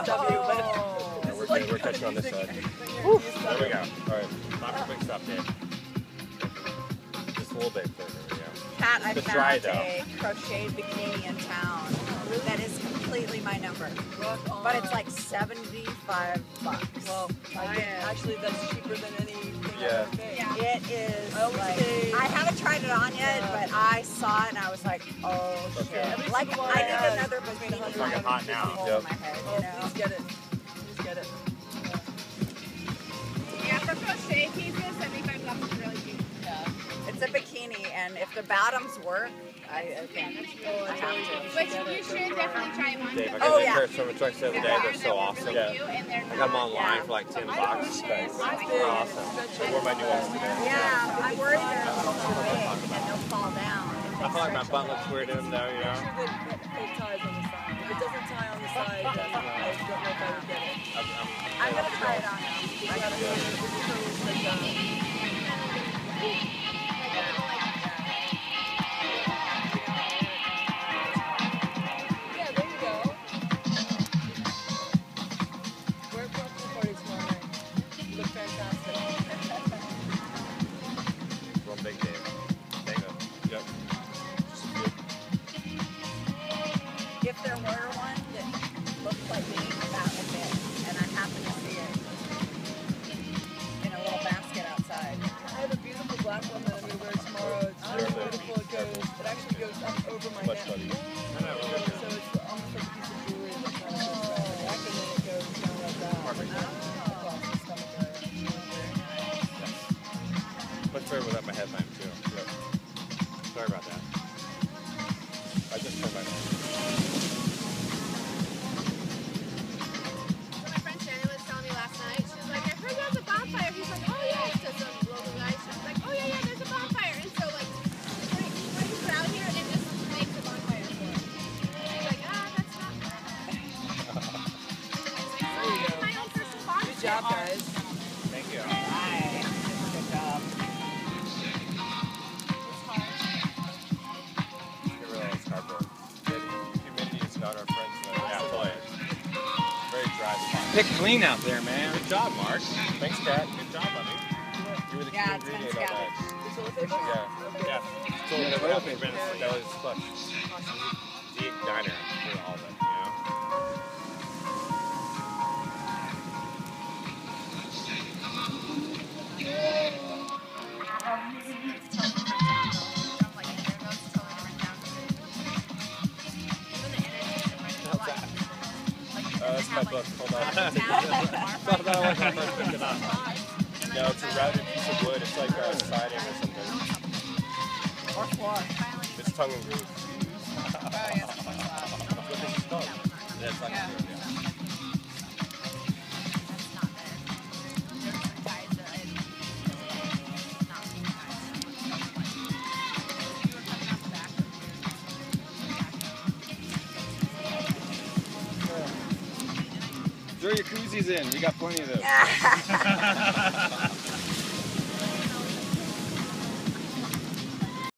We're catching on this side. There we go. All right. Not a quick stop, Dave. Just a little bit. There we go. Kat, I It's dry, found a crocheted bikini in town that is completely my number. But it's like $75. Well, actually that's cheaper than anything I've ever paid. Yeah. It is I haven't tried it on yet, but I saw it and I was like, oh shit. Like I need another bikini. It's fucking hot now. Yep. My head, you know? Please get it. Please get it. Yeah, for crochet pieces, $75 is really cheap. It's a bikini, and if the bottoms work, I think I have to. But you should definitely try them on. Dave, I got these pairs from a truck the other day. They're so awesome. Yeah. I got them online for like $10. They're awesome. I wore my new ones today. Yeah, I'm worried they're a little too big and they'll fall down. I feel like my butt looks weird in them though, you know? Make sure that it ties on the side. If it doesn't tie on the side, then I don't know if I would get it. I'm going to try it on now. I gotta go to the toes like that. If there were one that looked like me, that would fit. And I happen to see it in a little basket outside. I have a beautiful black one that I'm going to wear tomorrow. It's really beautiful. It actually goes up over my neck. So it's almost like a piece of jewelry that kind of goes around my neck, and then it goes down like that. Across the stomach area. Much better without my headline too. Yep. Sorry about that. I just turned my head. So my friend Shannon was telling me last night, she was like, I heard there's a bonfire. He's like, oh yeah, to some local guy. She was like, oh yeah, there's a bonfire. And so like, what do you put out here and just make the bonfire for it? She's like, that's not bad. There you go. My own personal bonfire. Good job, guys. Thank you. Right. Good job. Get rid of that cardboard. Humidity is not our friend. Yeah, boy. Very dry spot. Pick clean out there, man. Good job, Mark. Thanks, Kat. Good job, buddy. You were the key Yeah, it's ingredient been on that. Yeah. So that was fun. Deep diner for all of it, you know? That's my book. Hold on. No, it's a routed piece of wood. It's like a siding or something. It's tongue and groove. Yeah, it's like a groove, yeah. Throw your koozies in. We got plenty of those.